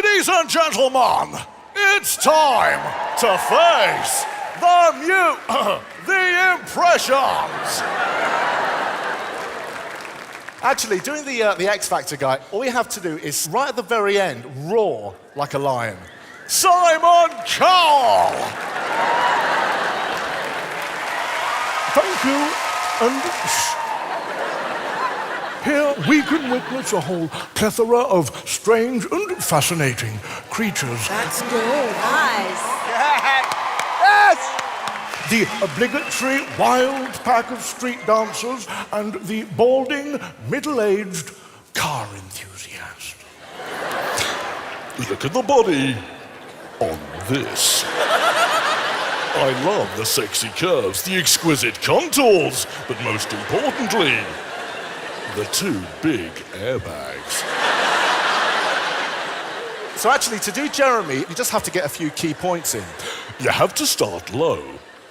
Ladies and gentlemen, it's time to face the impressions. Actually, doing the X Factor guy, all you have to do is, right at the very end, roar like a lion. Simon Cowell! Thank you, and here we can witness a whole plethora of strange and fascinating creatures. That's good. Nice. Yes! The obligatory wild pack of street dancers and the balding, middle-aged car enthusiast. Look at the body on this. I love the sexy curves, the exquisite contours, but most importantly, the two big airbags. So actually, to do Jeremy, you just have to get a few key points in. You have to start low,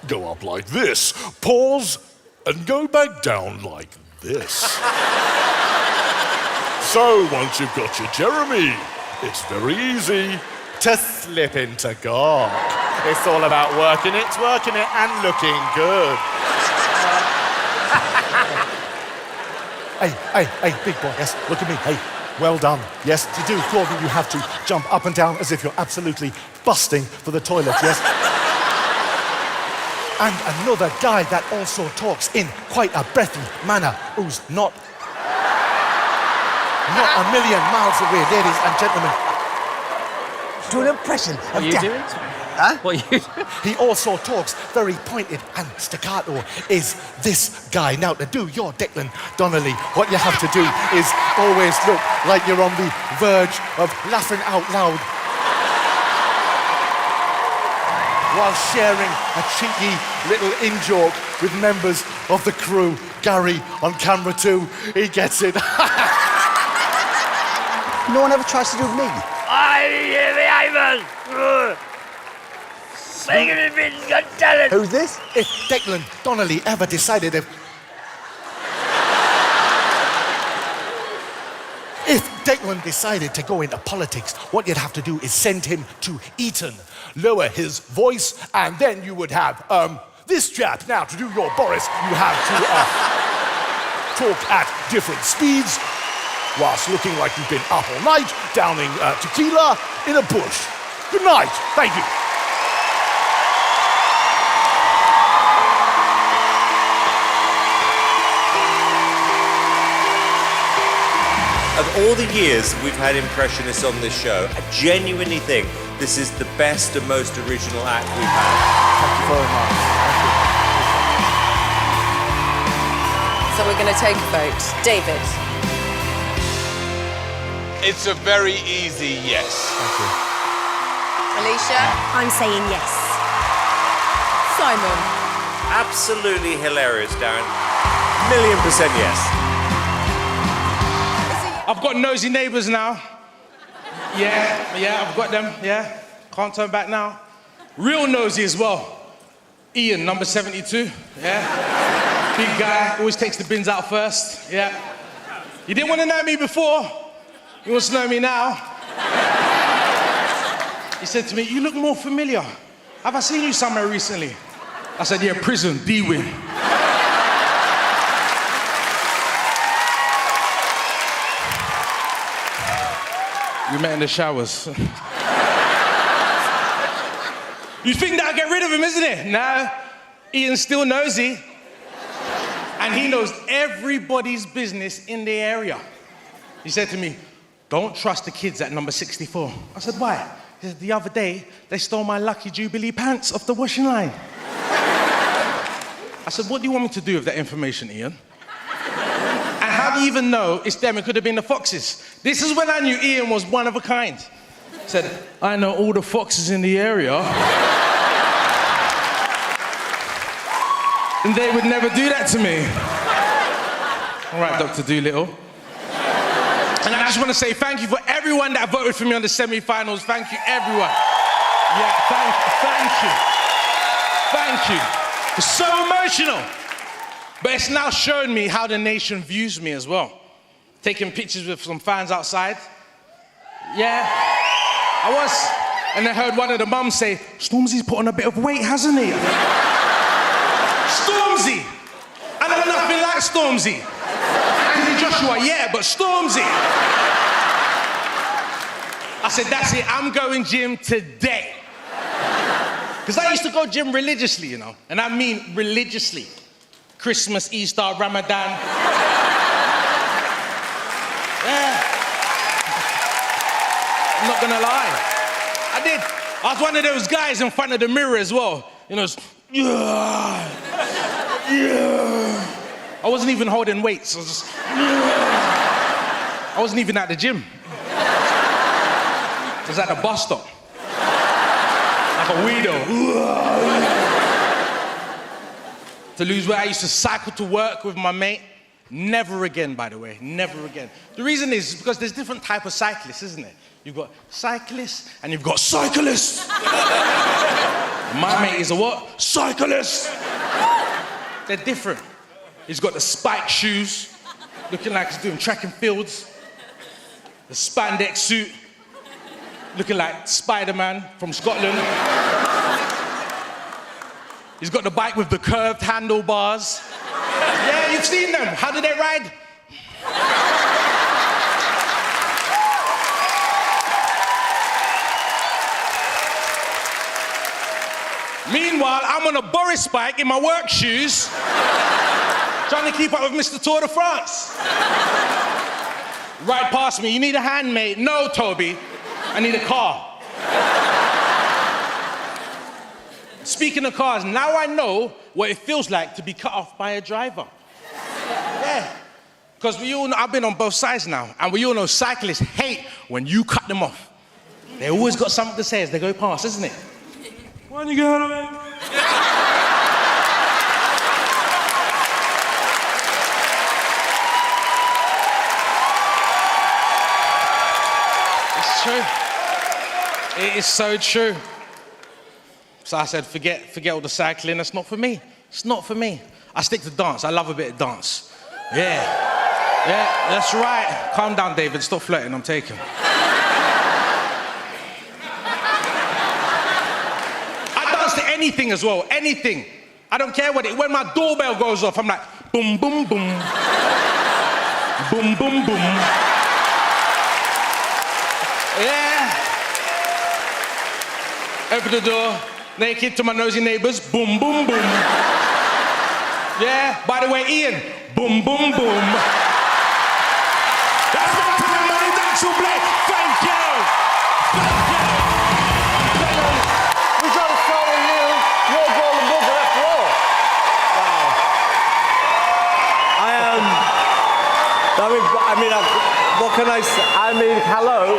go up like this, pause, and go back down like this. So once you've got your Jeremy, it's very easy To slip into Gawk. It's all about working it, and looking good. Hey, big boy, yes, look at me, hey, well done. Yes, to do Gordon, you have to jump up and down as if you're absolutely busting for the toilet, yes? And another guy that also talks in quite a breathy manner, who's not a million miles away, ladies and gentlemen. Do an impression of What are you Dent. doing? Huh? What are you doing? He also talks very pointed and staccato, is this guy. Now, to do your Declan Donnelly, what you have to do is always look like you're on the verge of laughing out loud while sharing a cheeky little in-joke with members of the crew. Gary on camera too, he gets it. No one ever tries to do me. Who's this? If Declan Donnelly ever decided If Declan decided to go into politics, what you'd have to do is send him to Eton, lower his voice, and then you would have this chap. Now, to do your Boris, you have to talk at different speeds whilst looking like you've been up all night, downing tequila in a bush. Good night. Thank you. Of all the years we've had impressionists on this show, I genuinely think this is the best and most original act we've had. Thank you very much. So we're going to take a vote. David. It's a very easy yes. Thank you. Alicia. I'm saying yes. Simon. Absolutely hilarious, Darren. 1,000,000% yes. I've got nosy neighbours now. Yeah, I've got them, yeah. Can't turn back now. Real nosy as well. Ian, number 72, yeah. Big guy, always takes the bins out first, yeah. You didn't want to know me before. You want to know me now. He said to me, you look more familiar. Have I seen you somewhere recently? I said, yeah, prison, D-Wing. We met in the showers. You think that'll get rid of him, isn't it? No, Ian's still nosy. And he knows everybody's business in the area. He said to me, don't trust the kids at number 64. I said, why? He said, the other day, they stole my Lucky Jubilee pants off the washing line. I said, what do you want me to do with that information, Ian? And how do you even know it's them? It could have been the foxes. This is when I knew Ian was one of a kind. He said, I know all the foxes in the area. And they would never do that to me. All right, Dr. Doolittle. And I just want to say thank you for everyone that voted for me on the semi-finals. Thank you, everyone. Yeah, thank you. It's so emotional. But it's now shown me how the nation views me as well. Taking pictures with some fans outside. Yeah. And I heard one of the mums say, Stormzy's put on a bit of weight, hasn't he? Stormzy! I know nothing like Stormzy. Anthony Joshua, yeah, but Stormzy. I said, that's it, I'm going gym today. Because I used to go gym religiously, you know, and I mean religiously. Christmas, Easter, Ramadan. Yeah. I'm not gonna lie. I did. I was one of those guys in front of the mirror as well. You know, yeah. I wasn't even holding weights. I wasn't even at the gym. I was at the bus stop. Like a weirdo. To lose weight, I used to cycle to work with my mate. Never again, by the way, never again. The reason is because there's different type of cyclists, isn't it? You've got cyclists and you've got cyclists. My mate is a what? Cyclist. They're different. He's got the spike shoes, looking like he's doing track and fields. The spandex suit, looking like Spider-Man from Scotland. He's got the bike with the curved handlebars. Yeah, you've seen them. How do they ride? Meanwhile, I'm on a Boris bike in my work shoes, trying to keep up with Mr. Tour de France. Right past me, you need a hand, mate? No, Toby, I need a car. Speaking of cars, now I know what it feels like to be cut off by a driver. Yeah, because we all know, I've been on both sides now, and we all know cyclists hate when you cut them off. They always got something to say as they go past, isn't it? When you get out of it. It's true. It is so true. So I said, forget all the cycling, that's not for me. It's not for me. I stick to dance, I love a bit of dance. Yeah, that's right. Calm down, David, stop flirting, I'm taking. I dance to anything as well, anything. I don't care what when my doorbell goes off, I'm like, boom, boom, boom. Boom, boom, boom. Yeah. Open the door. Naked to my nosy neighbors, boom, boom, boom. Yeah, by the way, Ian, boom, boom, boom. That's my time, my name's Axel Blake. Thank you. Thank you. We got to start with you. You're Golden Booker after all. Wow. What can I say? I mean, hello.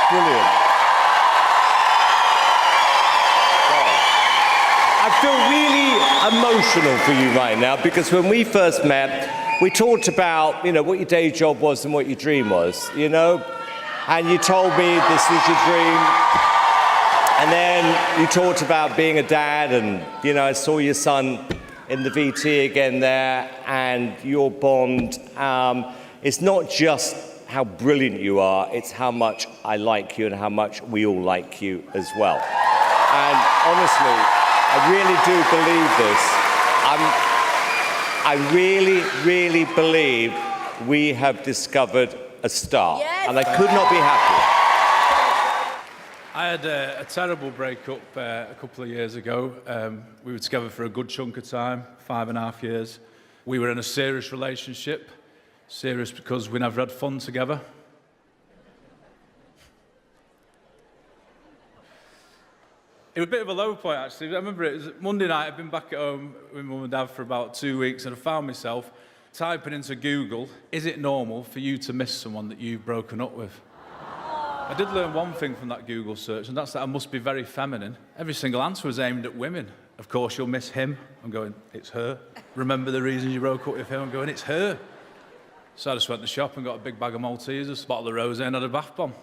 Brilliant. I feel really emotional for you right now because when we first met, we talked about, you know, what your day job was and what your dream was, you know? And you told me this was your dream. And then you talked about being a dad and, you know, I saw your son in the VT again there and your bond. It's not just how brilliant you are, it's how much I like you and how much we all like you as well. And honestly, I really do believe this. I really, really believe we have discovered a star. Yes. And I could not be happier. I had a terrible breakup a couple of years ago. We were together for a good chunk of time, 5.5 years. We were in a serious relationship. Serious because we never had fun together. It was a bit of a low point, actually. I remember it was Monday night. I'd been back at home with Mum and Dad for about 2 weeks, and I found myself typing into Google, is it normal for you to miss someone that you've broken up with? I did learn one thing from that Google search, and that's that I must be very feminine. Every single answer was aimed at women. Of course, you'll miss him. I'm going, it's her. Remember the reason you broke up with him? I'm going, it's her. So I just went to the shop and got a big bag of Maltesers, a bottle of rosé, and had a bath bomb.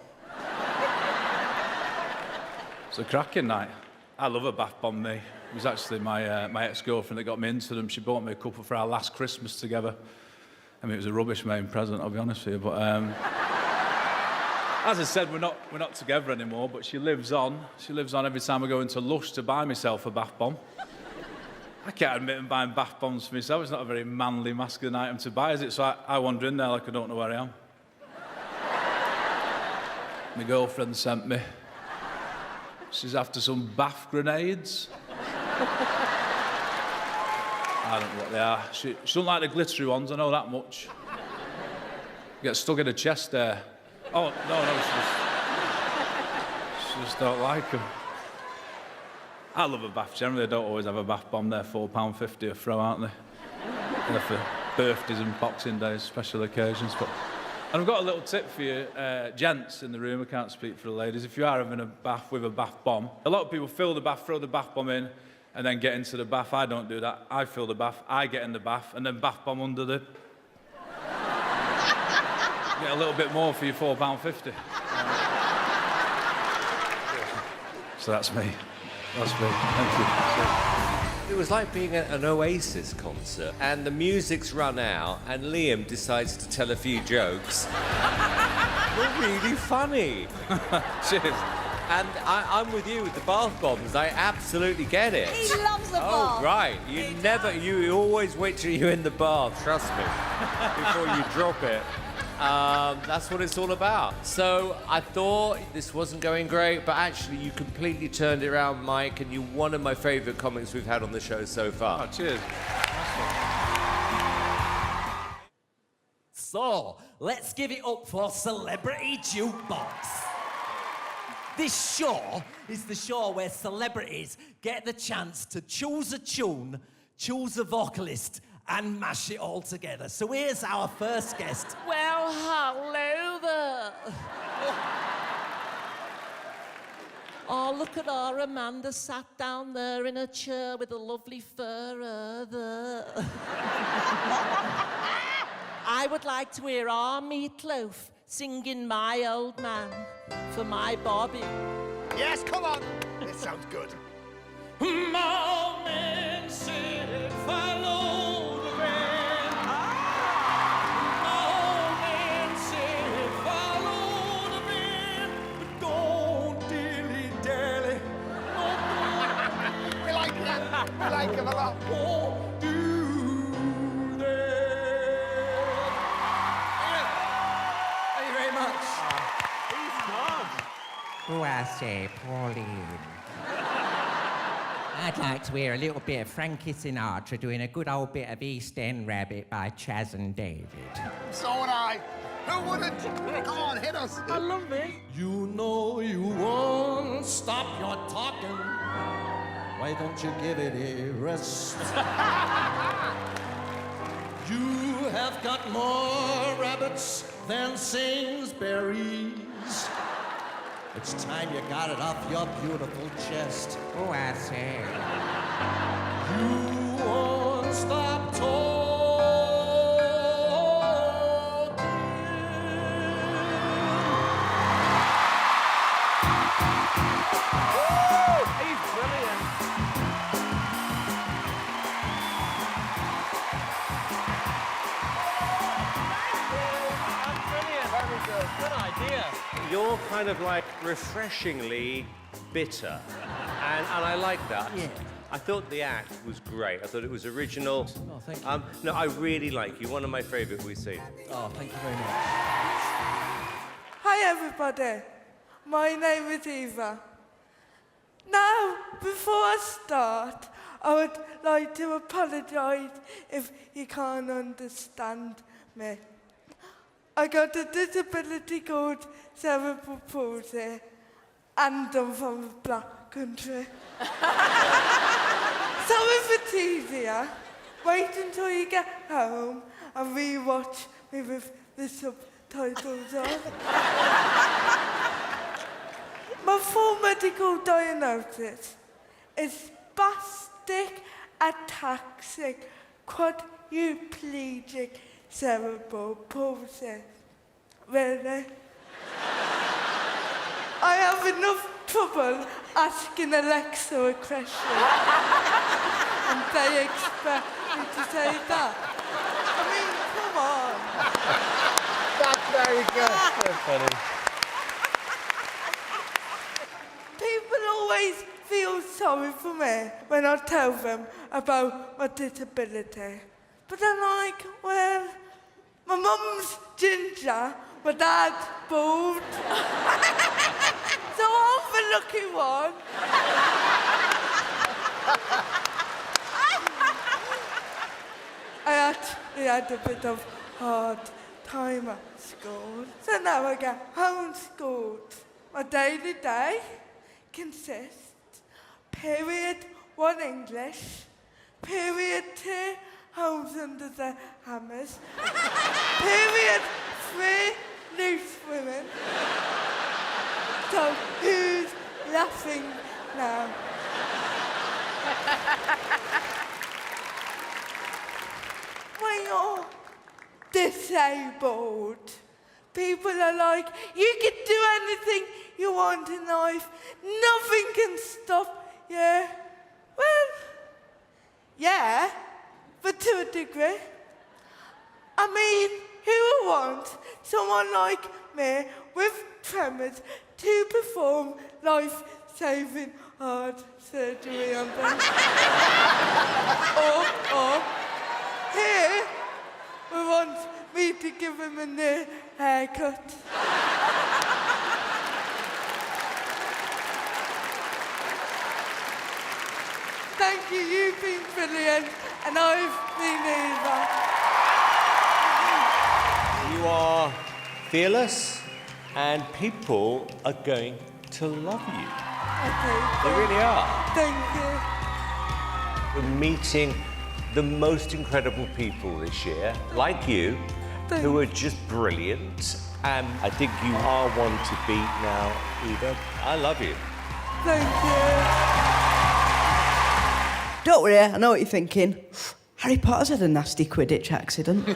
It's a cracking night. I love a bath bomb, me. It was actually my ex-girlfriend that got me into them. She bought me a couple for our last Christmas together. I mean, it was a rubbish main present, I'll be honest with you, but... As I said, we're not together anymore, but she lives on. She lives on every time I go into Lush to buy myself a bath bomb. I can't admit I'm buying bath bombs for myself. It's not a very manly, masculine item to buy, is it? So I wander in there like I don't know where I am. My girlfriend sent me. She's after some bath grenades. I don't know what they are. She don't like the glittery ones, I know that much. Get stuck in her chest there. Oh, no, she just don't like them. I love a bath generally. I don't always have a bath bomb. They're £4.50 a throw, aren't they? They're for birthdays and Boxing Days, special occasions. And I've got a little tip for you, gents in the room. I can't speak for the ladies. If you are having a bath with a bath bomb, a lot of people fill the bath, throw the bath bomb in, and then get into the bath. I don't do that. I fill the bath, I get in the bath, and then bath bomb under the... Get a little bit more for your £4.50. So that's me. That's me. Thank you. It was like being at an Oasis concert, and the music's run out, and Liam decides to tell a few jokes. They're really funny. Cheers. And I'm with you with the bath bombs. I absolutely get it. He loves the bath. Oh, right. You always wait till you're in the bath, trust me, before you drop it. That's what it's all about. So I thought this wasn't going great, but actually you completely turned it around, Mike, and you're one of my favourite comics we've had on the show so far. Oh, cheers. So, let's give it up for Celebrity Jukebox. This show is the show where celebrities get the chance to choose a tune, choose a vocalist, and mash it all together. So here's our first guest. Well, hello there. Oh, look at her. Amanda sat down there in a chair with a lovely fur there. I would like to hear our Meatloaf singing My Old Man for my Bobby. Yes, come on. This sounds good. My man said, follow the man. My old man said, follow the man, but don't dilly-dally. We like that. We like him a lot. Won't do that. Thank you very much. Who I say, Pauline. I'd like to hear a little bit of Frankie Sinatra doing a good old bit of East End Rabbit by Chaz and David. So would I. Who wouldn't? Come on, hit us. I love it. You know you won't stop your talking. Why don't you give it a rest? You have got more rabbits than Sainsbury's. It's time you got it off your beautiful chest. Who I say. You won't stop talking. He's brilliant. That's brilliant. Very good. Good idea. You're kind of like refreshingly bitter, and I like that. Yeah. I thought the act was great. I thought it was original. Oh, thank you. No, I really like you. One of my favourite we've seen. Oh, thank you very much. Hi everybody, my name is Eva. Now, before I start, I would like to apologise if you can't understand me. I got a disability called cerebral palsy, and I'm from the Black Country. So if it's easier, wait until you get home and rewatch me with the subtitles on. My full medical diagnosis is spastic ataxic quadriplegic cerebral palsy. Really? I have enough trouble asking Alexa a question. And they expect me to say that. I mean, come on. That's very good. So funny. sorry for me when I tell them about my disability. But I'm like, well, my mum's ginger, my dad's bald. So I'm the lucky one. I actually had a bit of hard time at school, so now I get homeschooled. My daily day consists period 1 English, period 2 Homes Under the Hammers, period 3 Loose Women. So who's laughing now? When you're disabled, people are like, you can do anything you want in life. Nothing can stop you. Well, yeah, but to a degree. I mean, who would want someone like me with tremors to perform life-saving heart surgery on them? or here, we want me to give him a new haircut. Thank you, you've been brilliant, and I've been Eva. You are fearless, and people are going to love you. Okay. They really are. Thank you. We're meeting the most incredible people this year, like you, who are just brilliant. And I think you are one to beat now, Eva. I love you. Thank you. Don't worry, I know what you're thinking. Harry Potter's had a nasty Quidditch accident. Do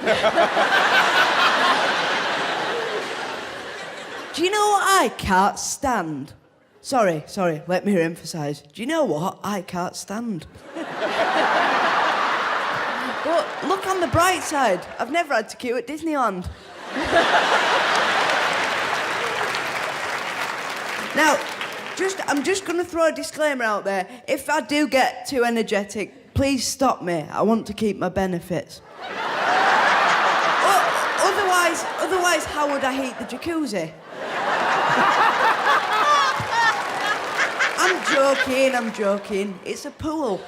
you know what I can't stand? Sorry, let me emphasise. Do you know what I can't stand? But look on the bright side. I've never had to queue at Disneyland. Now, I'm just going to throw a disclaimer out there. If I do get too energetic, please stop me. I want to keep my benefits. Otherwise, how would I heat the jacuzzi? I'm joking. It's a pool.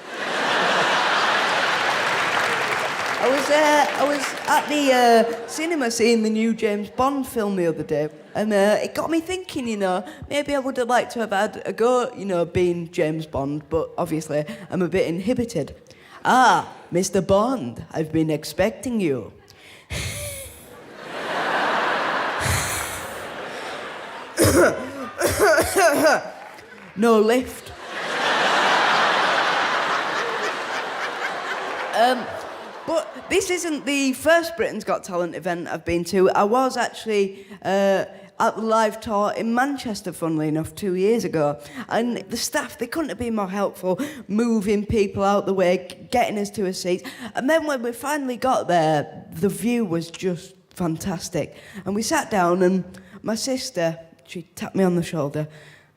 I was at the cinema seeing the new James Bond film the other day, and it got me thinking, maybe I would have liked to have had a go, being James Bond, but obviously I'm a bit inhibited. Ah, Mr. Bond, I've been expecting you. No lift. But this isn't the first Britain's Got Talent event I've been to. I was actually at the live tour in Manchester, funnily enough, 2 years ago. And the staff, they couldn't have been more helpful, moving people out the way, getting us to a seat. And then when we finally got there, the view was just fantastic. And we sat down, and my sister, she tapped me on the shoulder,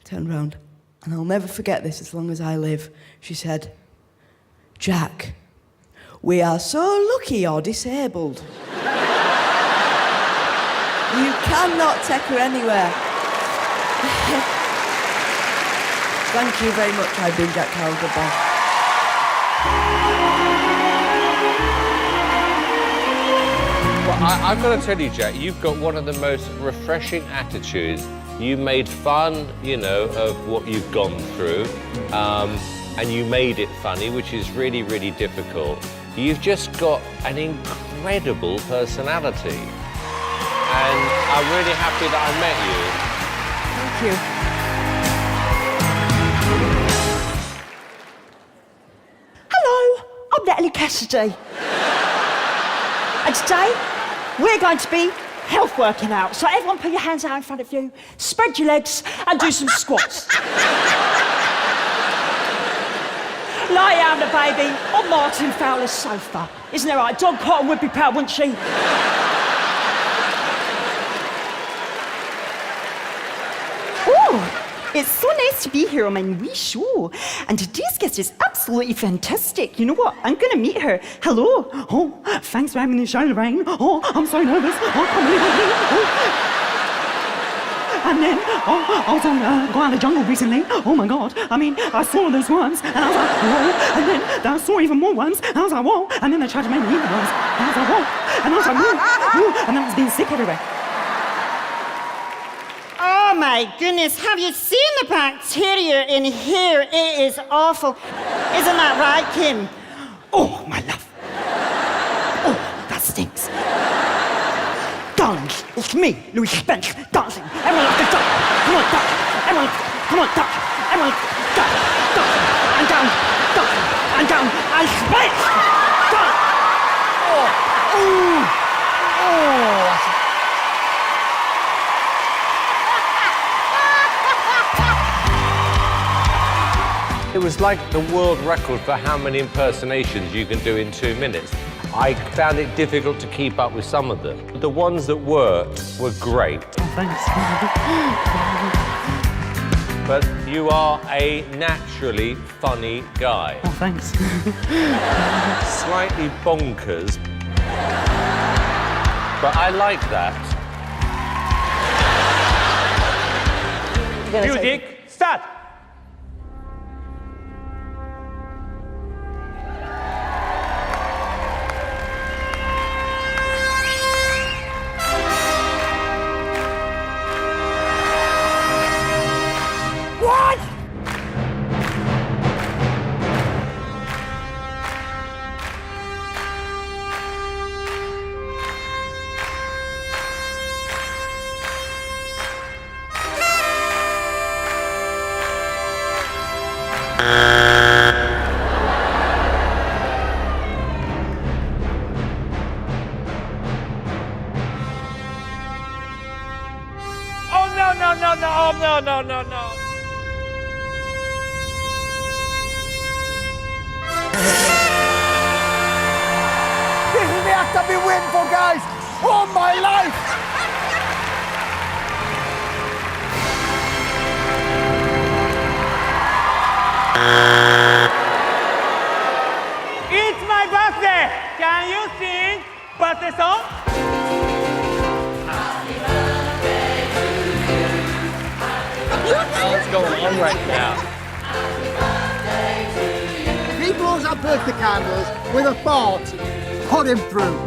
turned round, and I'll never forget this as long as I live. She said, "Jack, we are so lucky you're disabled. You cannot take her anywhere." Thank you very much. I've been Jack Cowell. Goodbye. Well, I've got to tell you, Jack, you've got one of the most refreshing attitudes. You made fun, of what you've gone through, and you made it funny, which is really, really difficult. You've just got an incredible personality. And I'm really happy that I met you. Thank you. Hello, I'm Natalie Cassidy. And today, we're going to be health working out. So everyone put your hands out in front of you, spread your legs, and do some squats. Lie down, the baby, on Martin Fowler's sofa. Isn't that right? Dawn Cotton would be proud, wouldn't she? Ooh, It's so nice to be here on my wee show. And today's guest is absolutely fantastic. You know what? I'm going to meet her. Hello. Oh, thanks for having me, Charlemagne. Oh, I'm so nervous. Oh, come here. Oh. And then, I was on Go Out of the Jungle recently. Oh my God. I mean, I saw those ones, and I was like, whoa. And then I saw even more ones, and I was like, whoa. And then they tried to make me eat the ones. And I was like, whoa. And I was like, whoa. And then I was being sick everywhere. Oh my goodness, have you seen the bacteria in here? It is awful. Isn't that right, Kim? Oh, my love. Oh, that stinks. Darling, it's me, Louis Spence, dancing. Everyone up the top. Come on, duck. Everyone, come on, duck. Everyone, duck, duck. And down, duck. And down. And Spence! Duck. Oh, ooh. Oh. It was like the world record for how many impersonations you can do in 2 minutes. I found it difficult to keep up with some of them. The ones that worked were great. Oh, thanks. But you are a naturally funny guy. Oh, thanks. Slightly bonkers, but I like that. Music, start! No. This is the act I've been waiting for, guys, all my life. It's my birthday. Can you sing birthday song? What's going on right now? If he blows out birthday candles with a fart, put him through.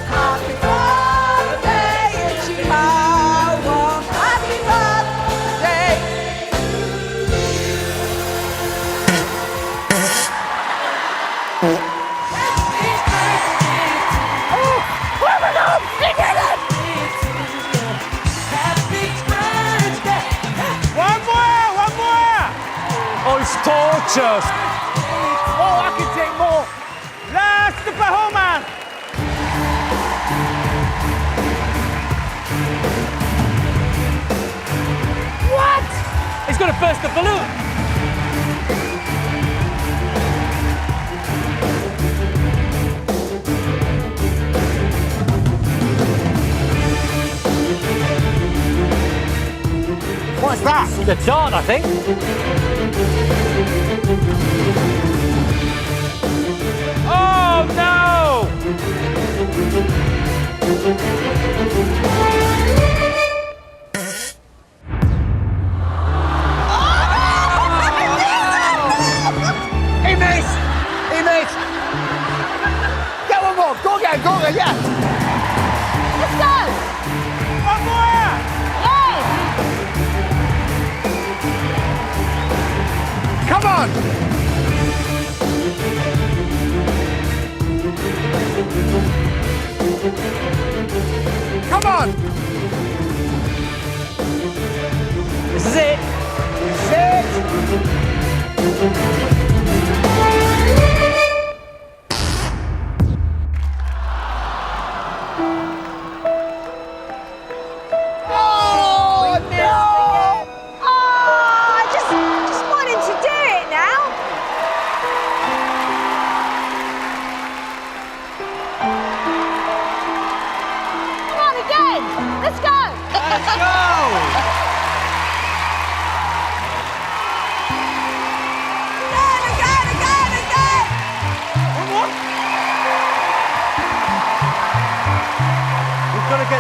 Happy birthday, Ichikawa. Happy birthday. One more! Oh, it's torture! Oh, I can take more. Last performance. What? It's gonna burst the balloon. What's that? The dart, I think. Oh no! Hey, mate! Hey, mate! Get one more! Go again, yeah! Let's go! One more! Come on! Come on! This is it. This is it! Oh, no! Oh, I just wanted to do it now.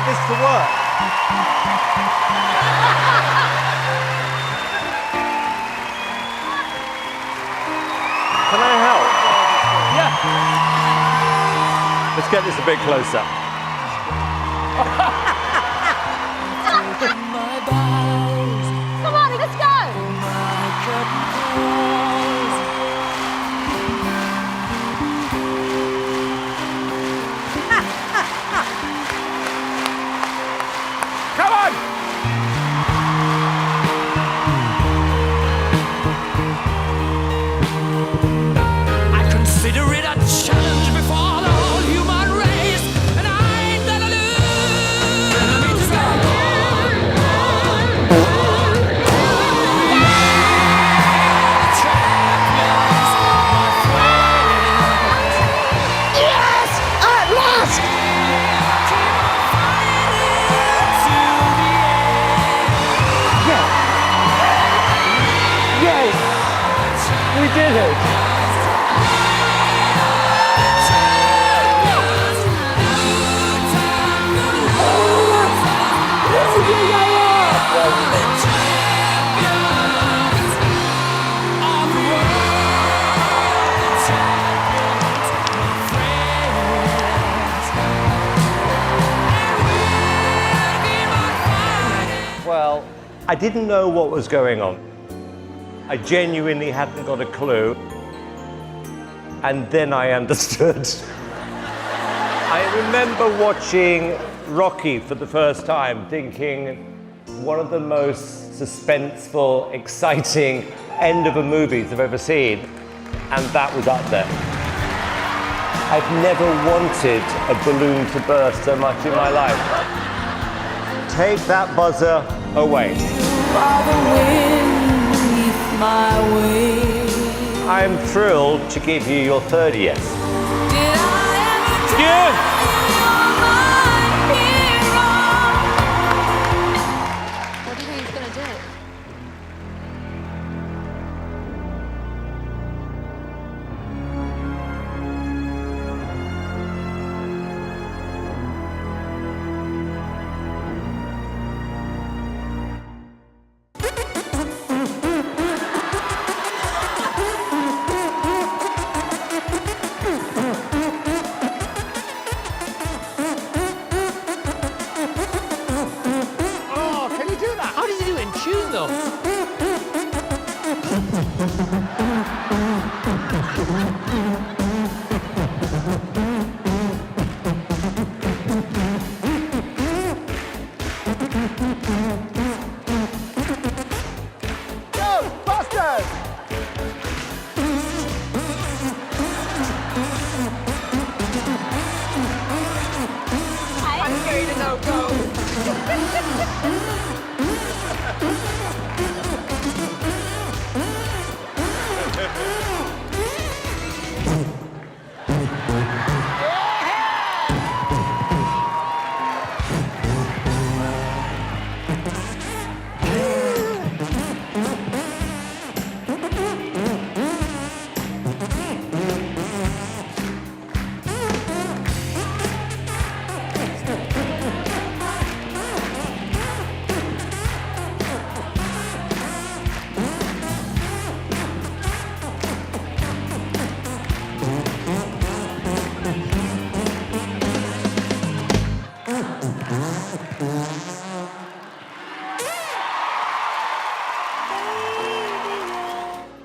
this to work. Can I help? Yeah. Let's get this a bit closer. Come on, let's go! Come on! I consider it a challenge before the whole human race, and I ain't gonna lose. Yes! At last! Yes! We did it! Well, I didn't know what was going on. I genuinely hadn't got a clue. And then I understood. I remember watching Rocky for the first time, thinking one of the most suspenseful, exciting end of a movie I've ever seen. And that was up there. I've never wanted a balloon to burst so much in my life. Take that buzzer away. I'm thrilled to give you your third yes. What do you think he's gonna do? Oh, can you do that? How does he do it in tune, though? Ghostbusters! I'm going to go.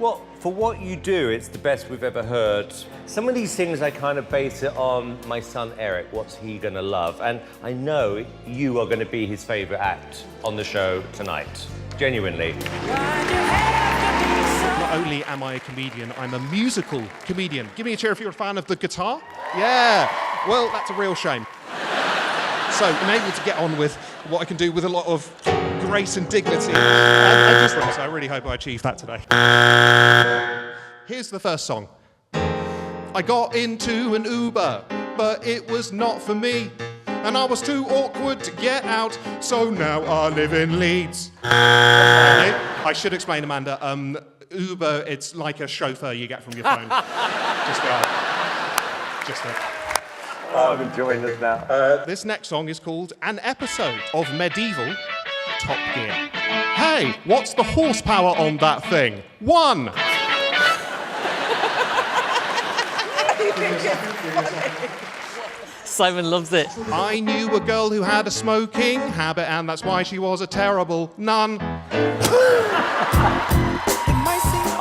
Well, for what you do, it's the best we've ever heard. Some of these things I kind of base it on my son Eric. What's he gonna love? And I know you are gonna be his favorite act on the show tonight. Genuinely. Not only am I a comedian, I'm a musical comedian. Give me a cheer if you're a fan of the guitar. Yeah, well, that's a real shame. So I'm able to get on with what I can do with a lot of grace and dignity. So I really hope I achieve that today. Here's the first song. I got into an Uber, but it was not for me. And I was too awkward to get out, so now I live in Leeds. I should explain, Amanda. Uber, it's like a chauffeur you get from your phone. Oh, I'm enjoying this now. This next song is called An Episode of Medieval Top Gear. Hey, what's the horsepower on that thing? 1. Simon loves it. I knew a girl who had a smoking habit, and that's why she was a terrible nun.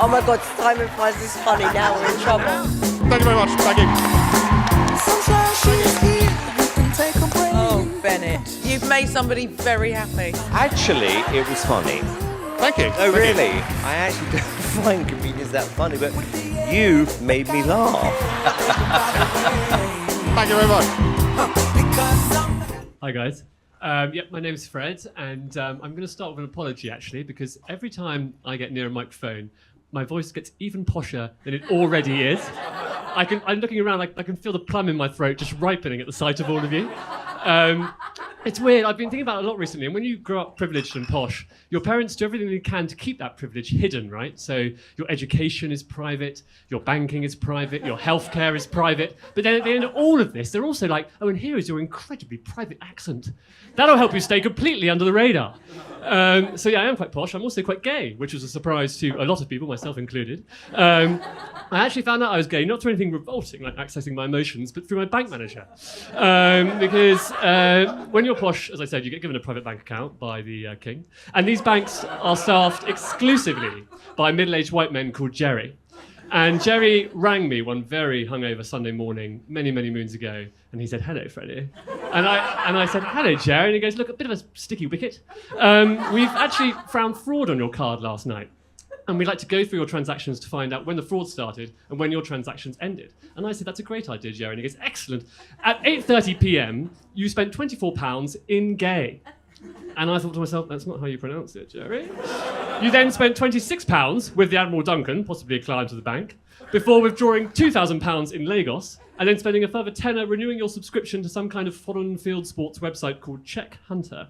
Oh my God, Simon finds this funny. Now we're in trouble. Thank you very much. Thank you. Oh, Bennett, you've made somebody very happy. Actually, it was funny. Thank you. Oh, really? I actually don't find comedians that funny, but you've made me laugh. Thank you very much. Hi guys. My name is Fred, and I'm going to start with an apology actually, because every time I get near a microphone, my voice gets even posher than it already is. I'm looking around, I can feel the plum in my throat just ripening at the sight of all of you. It's weird. I've been thinking about it a lot recently, and when you grow up privileged and posh, your parents do everything they can to keep that privilege hidden, right? So your education is private, your banking is private, your healthcare is private, but then at the end of all of this, they're also like, oh, and here is your incredibly private accent. That'll help you stay completely under the radar. So yeah, I am quite posh. I'm also quite gay, which was a surprise to a lot of people, myself included. I actually found out I was gay, not through anything revolting, like accessing my emotions, but through my bank manager. Because when you're posh, as I said, you get given a private bank account by the king. And these banks are staffed exclusively by middle-aged white men called Jerry. And Jerry rang me one very hungover Sunday morning, many, many moons ago, and he said, "Hello, Freddie." And I said, "Hello, Jerry." And he goes, "Look, a bit of a sticky wicket. We've actually found fraud on your card last night. And we'd like to go through your transactions to find out when the fraud started and when your transactions ended." And I said, "That's a great idea, Jerry." And he goes, "Excellent. At 8:30 p.m, you spent £24 in gay." And I thought to myself, that's not how you pronounce it, Jerry. You then spent £26 with the Admiral Duncan, possibly a client of the bank, before withdrawing £2,000 in Lagos, and then spending a further tenner renewing your subscription to some kind of foreign field sports website called Czech Hunter.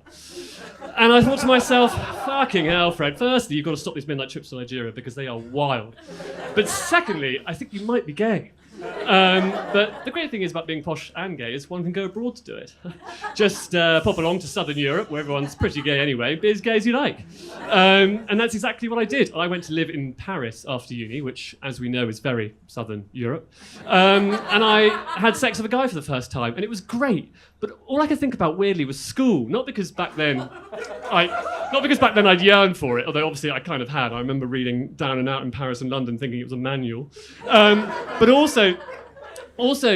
And I thought to myself, fucking hell, Fred. Firstly, you've got to stop these midnight trips to Nigeria because they are wild. But secondly, I think you might be gay. But the great thing is about being posh and gay is one can go abroad to do it. Just pop along to Southern Europe, where everyone's pretty gay anyway, be as gay as you like. And that's exactly what I did. I went to live in Paris after uni, which, as we know, is very Southern Europe. And I had sex with a guy for the first time, and it was great. But all I could think about, weirdly, was school. Not because back then I'd yearned for it, although obviously I kind of had. I remember reading Down and Out in Paris and London thinking it was a manual. But also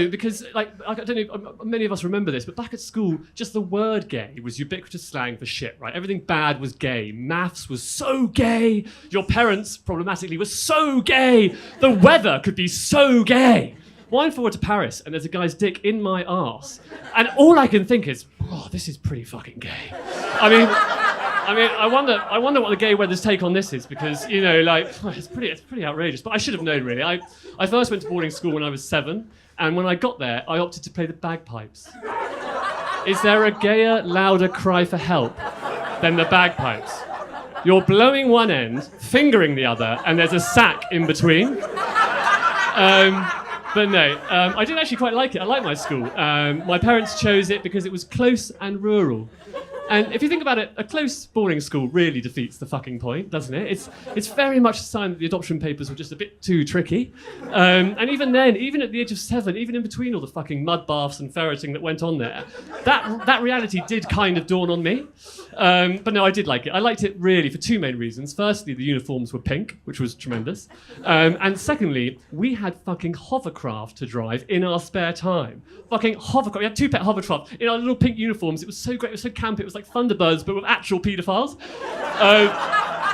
because, like, I don't know, many of us remember this, but back at school, just the word gay was ubiquitous slang for shit, right? Everything bad was gay. Maths was so gay. Your parents, problematically, were so gay. The weather could be so gay. Wind forward to Paris, and there's a guy's dick in my arse, and all I can think is, oh, this is pretty fucking gay. I mean, I wonder what the gay weather's take on this is, because, you know, like, it's pretty outrageous. But I should have known, really. I first went to boarding school when I was 7, and when I got there, I opted to play the bagpipes. Is there a gayer, louder cry for help than the bagpipes? You're blowing one end, fingering the other, and there's a sack in between. But no, I did actually quite like it. I like my school. My parents chose it because it was close and rural. And if you think about it, a close boarding school really defeats the fucking point, doesn't it? It's very much a sign that the adoption papers were just a bit too tricky. And even then, even at the age of 7, even in between all the fucking mud baths and ferreting that went on there, that reality did kind of dawn on me. But no, I did like it. I liked it really for 2 main reasons. Firstly, the uniforms were pink, which was tremendous. And secondly, we had fucking hovercraft to drive in our spare time. Fucking hovercraft. We had 2 pet hovercraft in our little pink uniforms. It was so great. It was so camp. It was like Thunderbirds, but with actual paedophiles.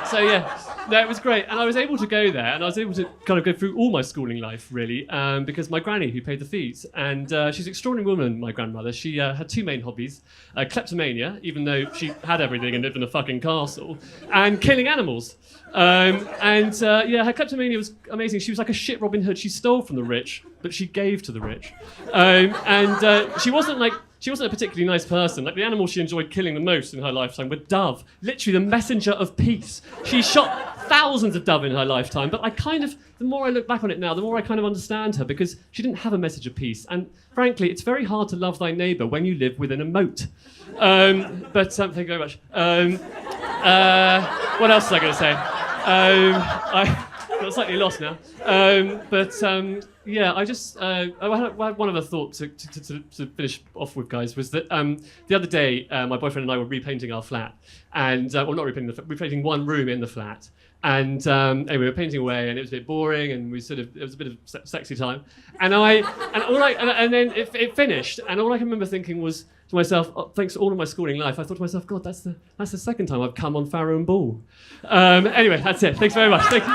So yeah, no, it was great. And I was able to go there, and I was able to kind of go through all my schooling life, really, because my granny, who paid the fees, and she's an extraordinary woman, my grandmother. She had 2 main hobbies, kleptomania, even though she had everything and lived in a fucking castle, and killing animals. Yeah, her kleptomania was amazing. She was like a shit Robin Hood. She stole from the rich, but she gave to the rich. She wasn't like she wasn't a particularly nice person. Like, the animal she enjoyed killing the most in her lifetime were dove. Literally the messenger of peace. She shot thousands of dove in her lifetime, but the more I look back on it now, the more I kind of understand her, because she didn't have a message of peace. And frankly, it's very hard to love thy neighbour when you live within a moat. But thank you very much. What else was I going to say? I got slightly lost now. Yeah, I had one other thought to finish off with, guys, was that the other day my boyfriend and I were repainting our flat, and well, not repainting the flat, repainting one room in the flat, and anyway, we were painting away, and it was a bit boring, and it was a bit of sexy time, and then it finished, and all I can remember thinking was to myself, thanks to all of my schooling life, I thought to myself, God, that's the second time I've come on Farrow and Ball. Anyway, that's it. Thanks very much. Thank you.